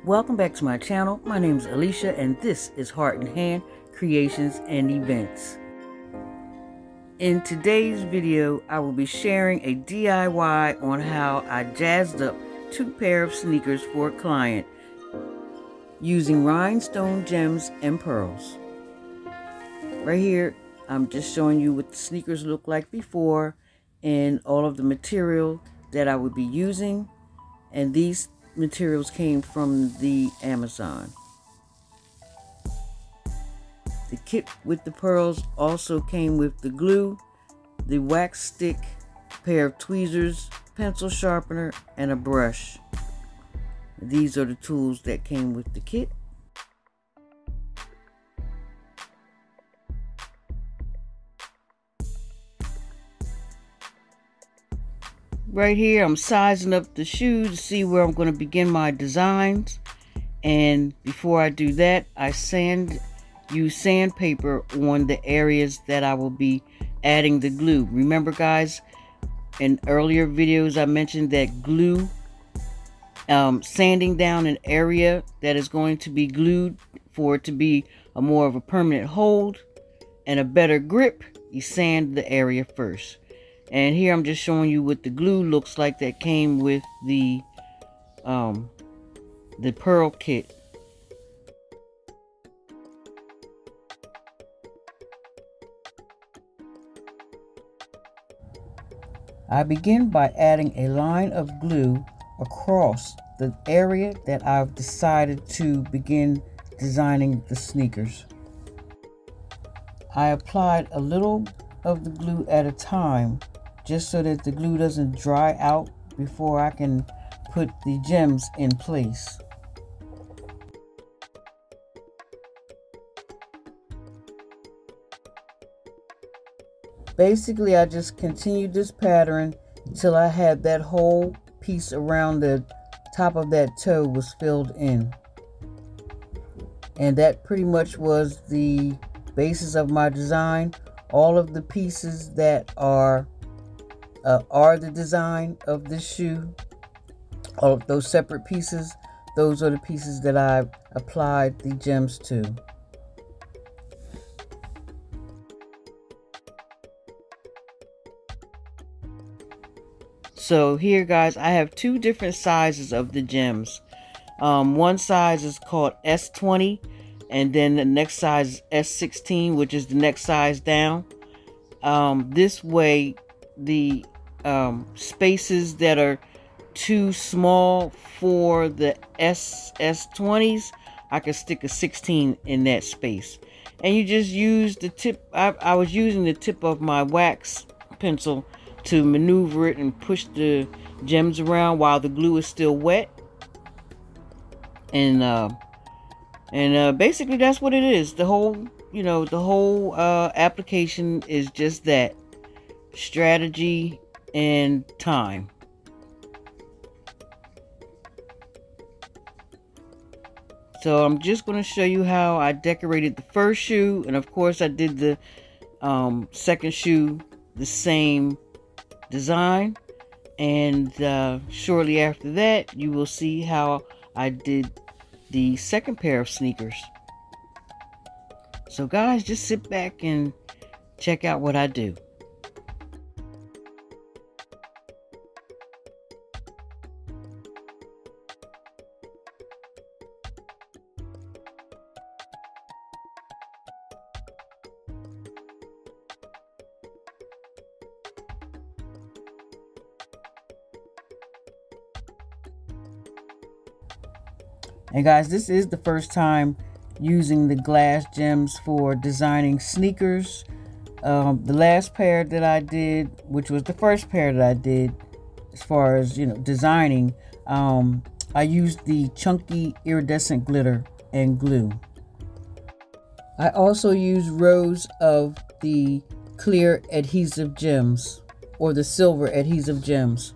Welcome back to my channel. My name is Alicia and this is Heart in Hand Creations and Events. In today's video, I will be sharing a DIY on how I jazzed up 2 pair of sneakers for a client using rhinestone gems and pearls. Right here, I'm just showing you what the sneakers look like before and all of the material that I would be using, and these materials came from the Amazon. The kit with the pearls also came with the glue, the wax stick, a pair of tweezers, pencil sharpener, and a brush. These are the tools that came with the kit. Right here, I'm sizing up the shoe to see where I'm going to begin my designs. And before I do that, I use sandpaper on the areas that I will be adding the glue. Remember guys, in earlier videos I mentioned that glue, sanding down an area that is going to be glued for it to be a more of a permanent hold and a better grip, you sand the area first. And here I'm just showing you what the glue looks like that came with the pearl kit. I begin by adding a line of glue across the area that I've decided to begin designing the sneakers. I applied a little of the glue at a time just so that the glue doesn't dry out before I can put the gems in place. Basically, I just continued this pattern until I had that whole piece around the top of that toe was filled in. And that pretty much was the basis of my design. All of the pieces that are the design of this shoe, all of those separate pieces, those are the pieces that I've applied the gems to. So here guys, I have 2 different sizes of the gems. One size is called S20, and then the next size is S16, which is the next size down. This way, the spaces that are too small for the S20s, I can stick a 16 in that space. And you just use the tip. I was using the tip of my wax pencil to maneuver it and push the gems around while the glue is still wet. And basically that's what it is. The whole, application is just that: strategy and time. So I'm just going to show you how I decorated the first shoe, and of course I did the second shoe the same design, and shortly after that you will see how I did the second pair of sneakers. So guys, just sit back and check out what I do. And guys, this is the first time using the glass gems for designing sneakers. The last pair that I did, which was the first pair that I did as far as, designing, I used the chunky iridescent glitter and glue. I also used rows of the clear adhesive gems, or the silver adhesive gems.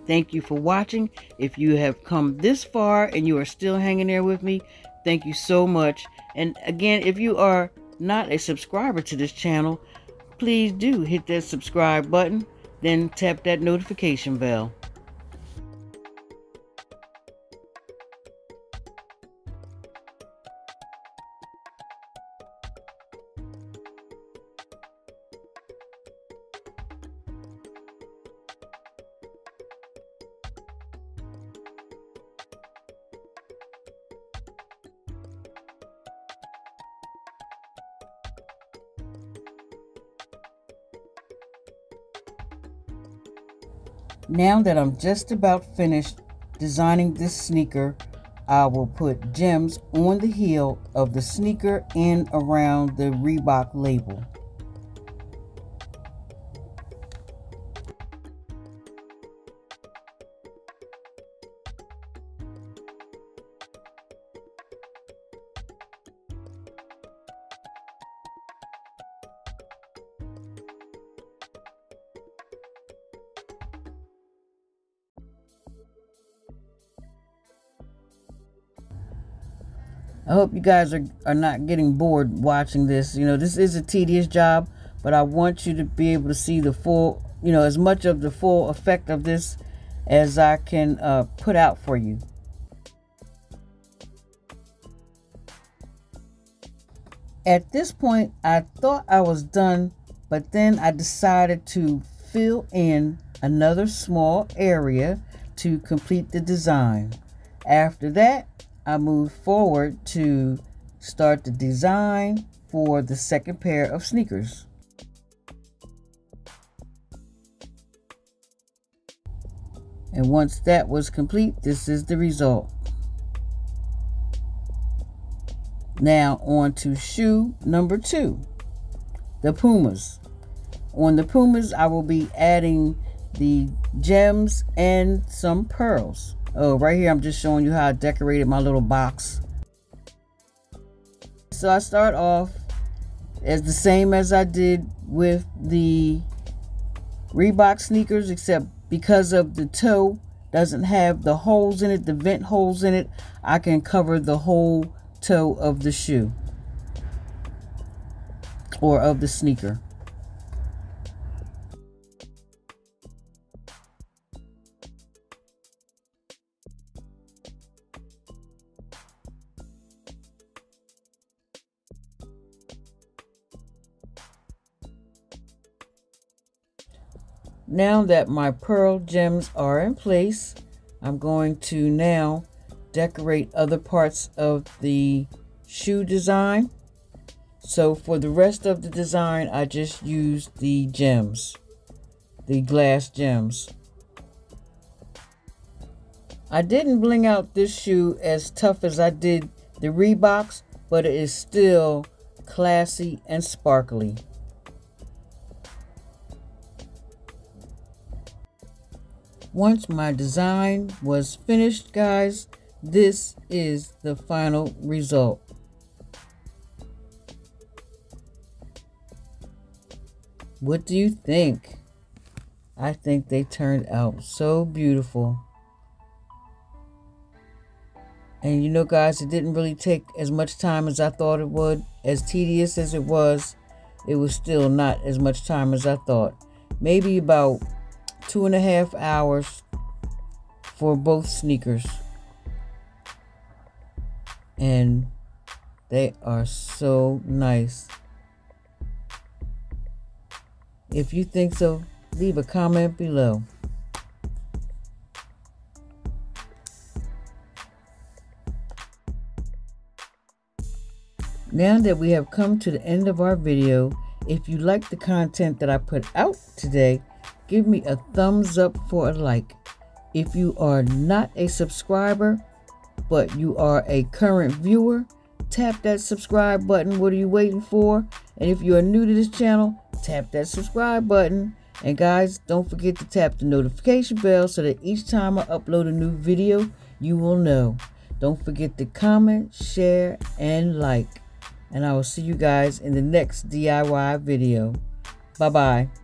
Thank you for watching. If you have come this far and you are still hanging there with me, thank you so much. And again, if you are not a subscriber to this channel, please do hit that subscribe button, then tap that notification bell. Now that I'm just about finished designing this sneaker, I will put gems on the heel of the sneaker and around the Reebok label. I hope you guys are not getting bored watching this. You know, this is a tedious job, but I want you to be able to see the full, you know, as much of the full effect of this as I can put out for you. At this point, I thought I was done, but then I decided to fill in another small area to complete the design. After that, I moved forward to start the design for the second pair of sneakers. And once that was complete, this is the result. Now on to shoe number 2, the Pumas. On the Pumas, I will be adding the gems and some pearls. Oh, right here I'm just showing you how I decorated my little box. So I start off as the same as I did with the Reebok sneakers, except because of the toe doesn't have the holes in it, the vent holes in it, I can cover the whole toe of the shoe or of the sneaker. Now that my pearl gems are in place, I'm going to now decorate other parts of the shoe design. So for the rest of the design, I just used the gems, the glass gems. I didn't bling out this shoe as tough as I did the Reeboks, but it is still classy and sparkly. Once my design was finished, guys, this is the final result. What do you think? I think they turned out so beautiful. And you know, guys, it didn't really take as much time as I thought it would. As tedious as it was still not as much time as I thought. Maybe about 2.5 hours for both sneakers. And they are so nice. If you think so, leave a comment below. Now that we have come to the end of our video, if you like the content that I put out today, give me a thumbs up for a like. If you are not a subscriber, but you are a current viewer, tap that subscribe button. What are you waiting for? And if you are new to this channel, tap that subscribe button. And guys, don't forget to tap the notification bell so that each time I upload a new video, you will know. Don't forget to comment, share, and like. And I will see you guys in the next DIY video. Bye-bye.